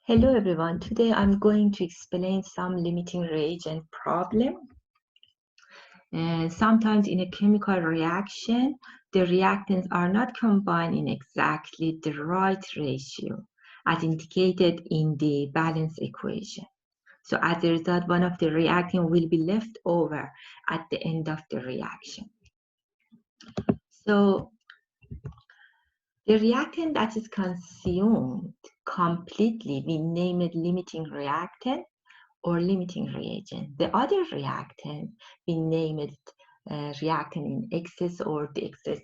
Hello everyone, today I'm going to explain some limiting reagent problem. Sometimes in a chemical reaction, the reactants are not combined in exactly the right ratio as indicated in the balance equation. So as a result, one of the reactant will be left over at the end of the reaction. So the reactant that is consumed completely, we name it limiting reactant or limiting reagent. The other reactant, we name it reactant in excess or the excess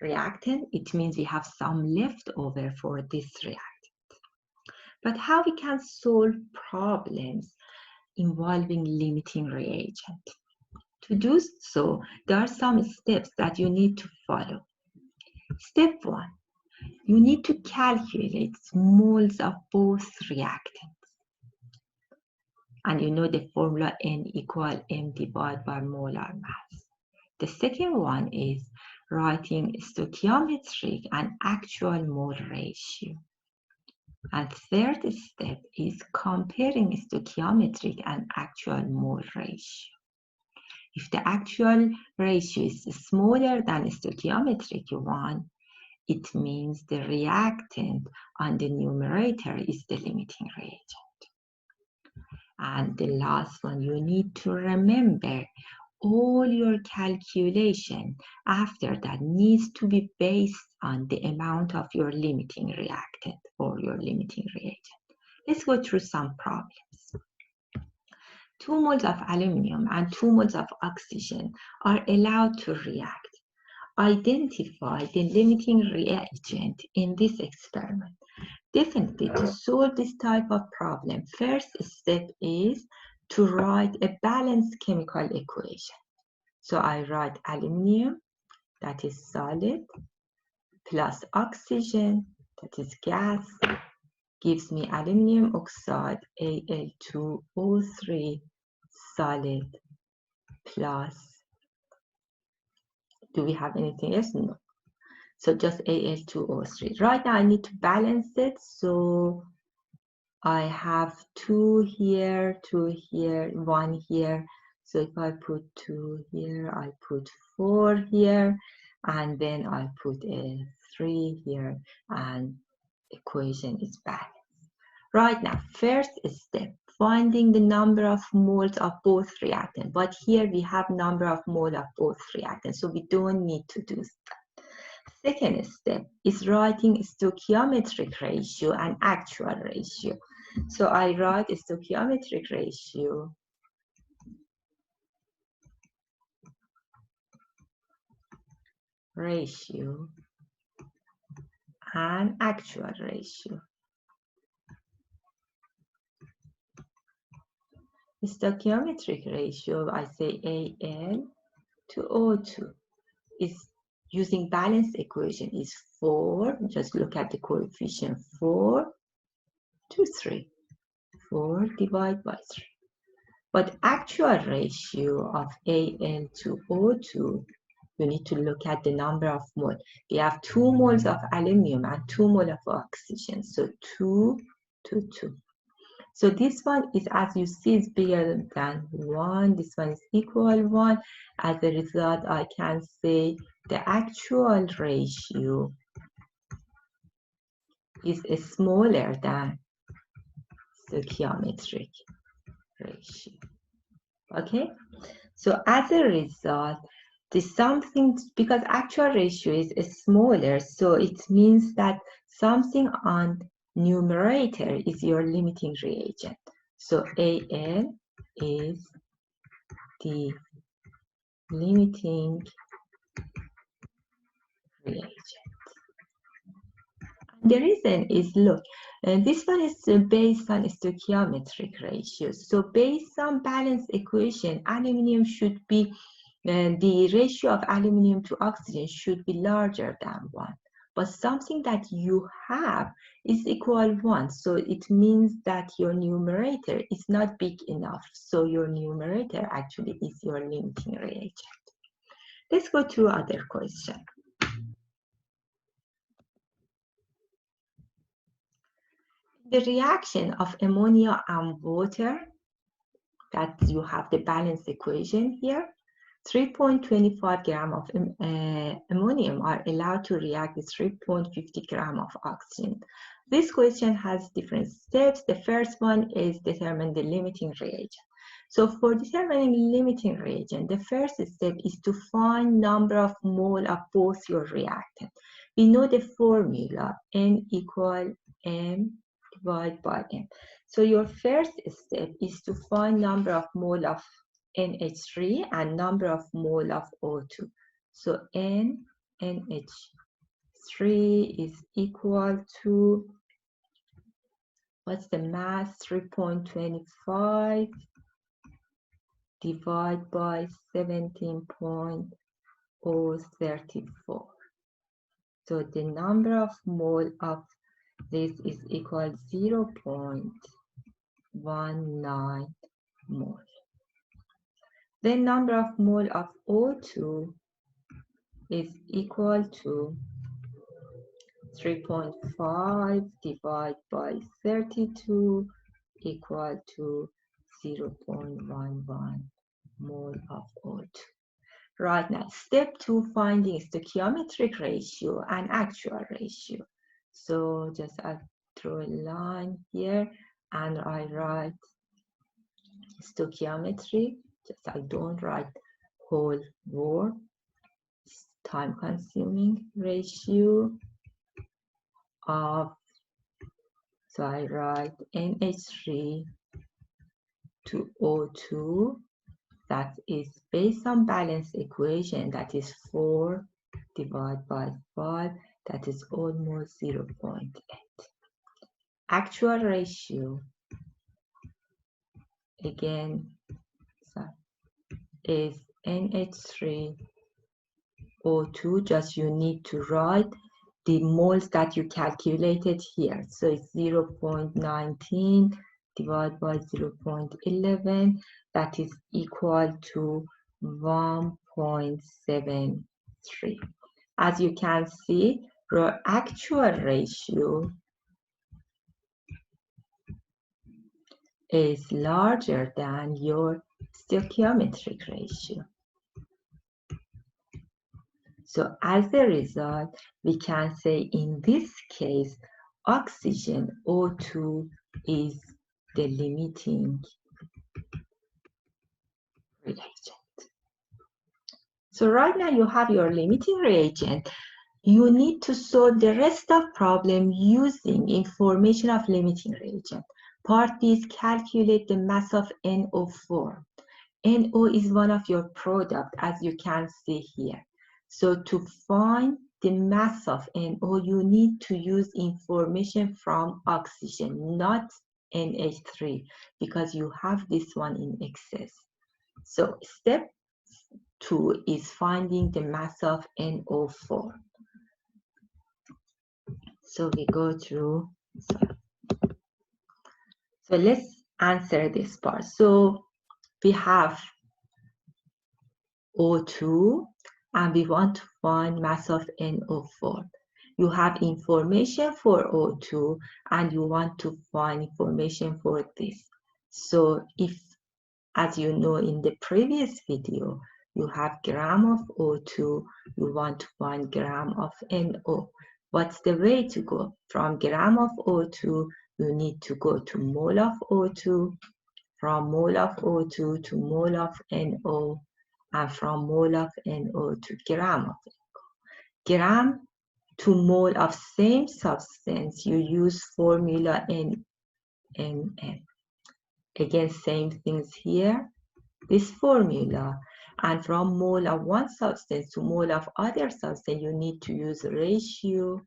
reactant. It means we have some left over for this reactant. But how we can solve problems involving limiting reagent? To do so, there are some steps that you need to follow. Step 1, you need to calculate moles of both reactants. And you know the formula N equal M divided by molar mass. The second one is writing stoichiometric and actual mole ratio. And third step is comparing stoichiometric and actual mole ratio. If the actual ratio is smaller than stoichiometric one, it means the reactant on the numerator is the limiting reagent. And the last one, you need to remember all your calculation after that needs to be based on the amount of your limiting reactant or your limiting reagent. Let's go through some problems. 2 moles of aluminum and 2 moles of oxygen are allowed to react. Identify the limiting reagent in this experiment. Definitely, to solve this type of problem, first step is to write a balanced chemical equation. So I write aluminum, that is solid, plus oxygen, that is gas, gives me aluminum oxide, Al2O3, solid, plus, do we have anything else? No. So just Al2O3. Right now I need to balance it. So I have 2 here, 2 here, 1 here. So if I put 2 here, I put 4 here, and then I put a 3 here, and equation is balanced. Right now, first step, finding the number of moles of both reactants. But here we have number of moles of both reactants, so we don't need to do that. Second step is writing stoichiometric ratio and actual ratio. So I write stoichiometric ratio and actual ratio. Stoichiometric ratio, I say Al to O2 is using balanced equation is 4. Just look at the coefficient 4 to 3. 4 divided by 3. But actual ratio of Al to O2, you need to look at the number of moles. We have 2 moles of aluminum and 2 moles of oxygen. So 2 to 2. So this one is, as you see, is bigger than 1. This one is equal 1. As a result, I can say the actual ratio is smaller than stoichiometric ratio. Okay? So as a result, because actual ratio is smaller, so it means that something on numerator is your limiting reagent. So Al is the limiting reagent. The reason is, look, this one is based on stoichiometric ratio. So based on balanced equation, aluminum should be, the ratio of aluminum to oxygen should be larger than 1. But something that you have is equal 1. So it means that your numerator is not big enough. So your numerator actually is your limiting reagent. Let's go to other question. The reaction of ammonia and water, that you have the balanced equation here, 3.25 gram of ammonium are allowed to react with 3.50 gram of oxygen. This question has different steps. The first one is determine the limiting reagent. So for determining limiting reagent, the first step is to find number of mole of both your reactant. We know the formula, N equal M divided by M. So your first step is to find number of mole of NH3 and number of mole of O2. So NH3 is equal to, what's the mass? 3.25 divided by 17.034. So the number of mole of this is equal 0.19 mole. The number of mole of O2 is equal to 3.5 divided by 32 equal to 0.11 mole of O2. Right now, step 2, finding stoichiometric ratio and actual ratio. So just I draw a line here and I write stoichiometry. Just I don't write whole word. Time consuming ratio of, so I write NH3 to O2, that is based on balance equation, that is 4 divided by 5, that is almost 0.8. Actual ratio, again, is NH3 O2, just you need to write the moles that you calculated here. So it's 0.19 divided by 0.11, that is equal to 1.73. As you can see, your actual ratio is larger than your stoichiometric ratio. So as a result, we can say in this case, oxygen O2 is the limiting reagent. So right now you have your limiting reagent. You need to solve the rest of problem using information of limiting reagent. Part B is calculate the mass of NO4. NO is one of your product, as you can see here. So to find the mass of NO, you need to use information from oxygen, not NH3, because you have this one in excess. So step 2 is finding the mass of NO4. So we go through. So let's answer this part. So we have O2 and we want to find mass of NO4. You have information for O2 and you want to find information for this. So if, as you know in the previous video, you have gram of O2, you want to find gram of NO. What's the way to go? From gram of O2, you need to go to mole of O2, from mole of O2 to mole of NO, and from mole of NO to gram of NO. Gram to mole of same substance, you use formula NMM. Again, same things here, this formula. And from mole of one substance to mole of other substance, you need to use ratio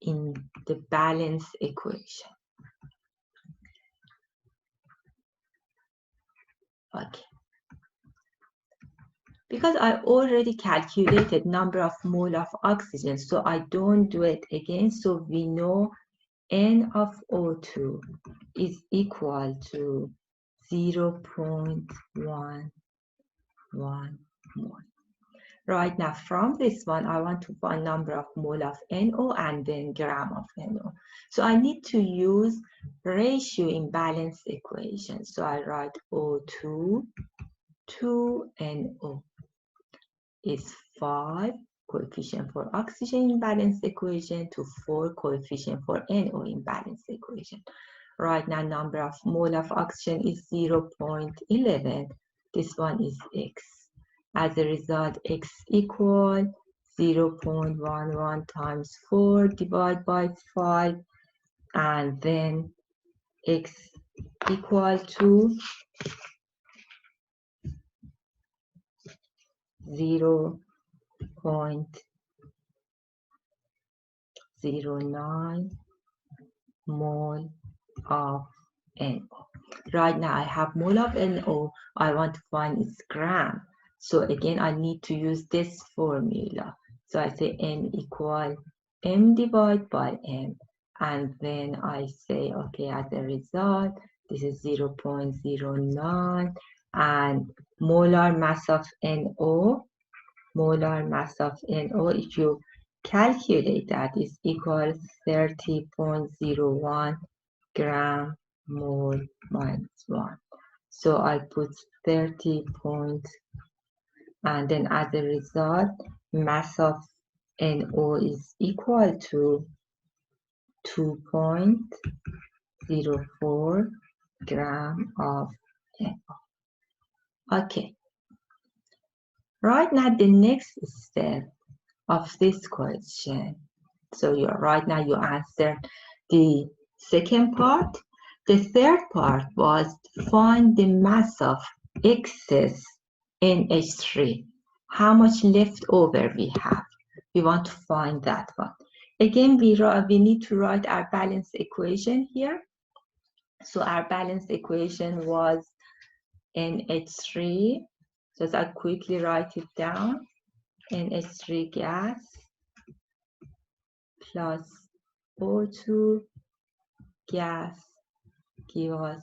in the balance equation. Okay. Because I already calculated number of mole of oxygen, so I don't do it again. So we know N of O2 is equal to 0.11 mole. Right now, from this one, I want to find number of mole of NO and then gram of NO. So I need to use ratio imbalance equation. So I write O2 to NO is 5 coefficient for oxygen imbalance equation to 4 coefficient for NO imbalance equation. Right now, number of mole of oxygen is 0.11. This one is X. As a result, X equal 0.11 times 4 divided by 5, and then X equal to 0.09 mole of NO. Right now I have mole of NO. I want to find its gram. So again, I need to use this formula. So I say N equal M divided by M. And then I say, okay, as a result, this is 0.09. And molar mass of NO, if you calculate that, is equal 30.01 gram mole minus 1. So I put 30 points, and then as a result, mass of NO is equal to 2.04 gram of NO. Okay. Right now, the next step of this question. So right now you answered the second part. The third part was find the mass of excess NH3. How much left over we have. We want to find that one. Again, we need to write our balance equation here. So our balance equation was NH3. Just I'll quickly write it down. NH3 gas plus O2 gas give us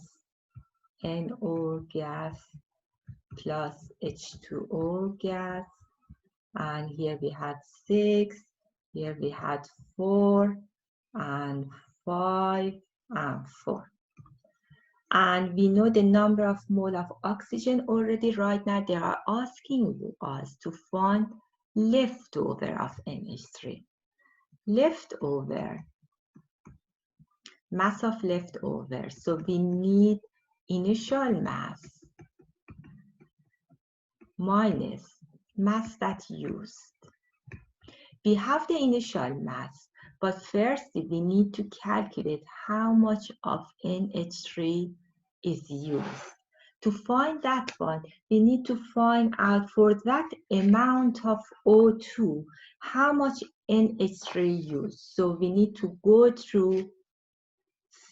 NO gas plus H2O gas, and here we had 6, here we had 4 and 5 and 4. And we know the number of mole of oxygen already. Right now they are asking us to find leftover of NH3. Leftover, mass of leftover. So we need initial mass minus mass that used. We have the initial mass, but first we need to calculate how much of NH3 is used. To find that one, we need to find out for that amount of O2, how much NH3 used. So we need to go through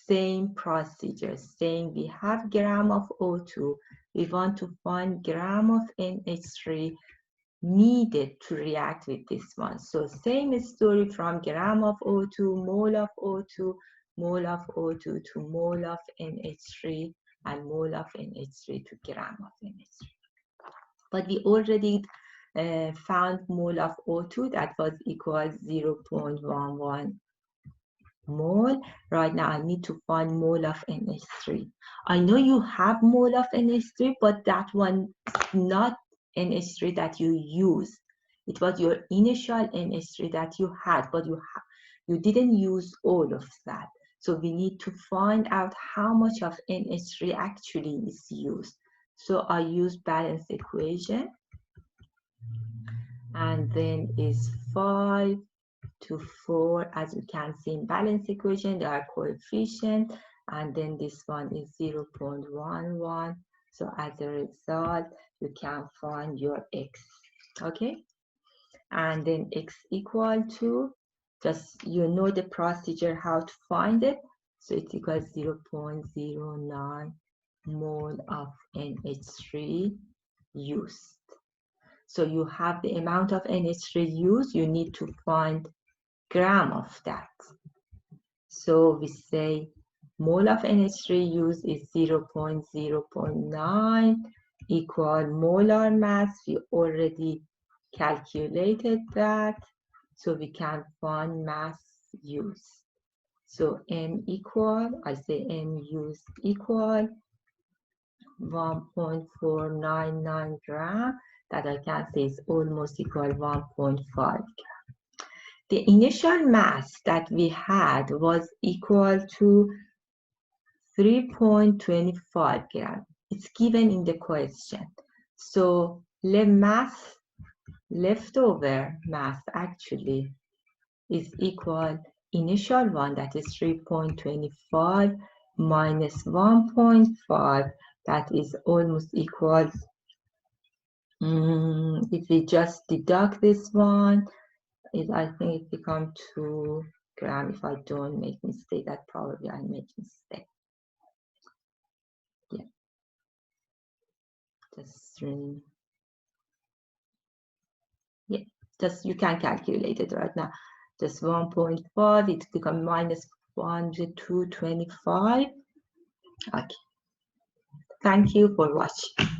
same procedure, saying we have gram of O2, we want to find gram of NH3 needed to react with this one. So same story from gram of O2, mole of O2, mole of O2 to mole of NH3, and mole of NH3 to gram of NH3. But we already found mole of O2 that was equal 0.11 mole. Right now I need to find mole of NH3. I know you have mole of NH3, but that one not NH3 that you used. It was your initial NH3 that you had, but you didn't use all of that. So we need to find out how much of NH3 actually is used. So I use balance equation, and then is 5 to 4. As you can see in balance equation, there are coefficient, and then this one is 0.11. So as a result, you can find your X, okay? And then X equal to, just you know the procedure how to find it. So it's equal 0.09 mole of NH3 used. So you have the amount of NH3 used, you need to find gram of that. So we say mole of NH3 used is 0.09 equal molar mass. We already calculated that so we can find mass used. So M equal, I say M used equal 1.499 gram, that I can say is almost equal 1.5. The initial mass that we had was equal to 3.25 gram. It's given in the question. So the mass, leftover mass actually is equal initial one, that is 3.25 minus 1.5, that is almost equal, if we just deduct this one, I think it becomes 2 gram. If I don't make mistake, that probably I make mistake. Yeah, just you can calculate it right now. Just 1.5, it becomes minus 1 to 225. Okay. Thank you for watching.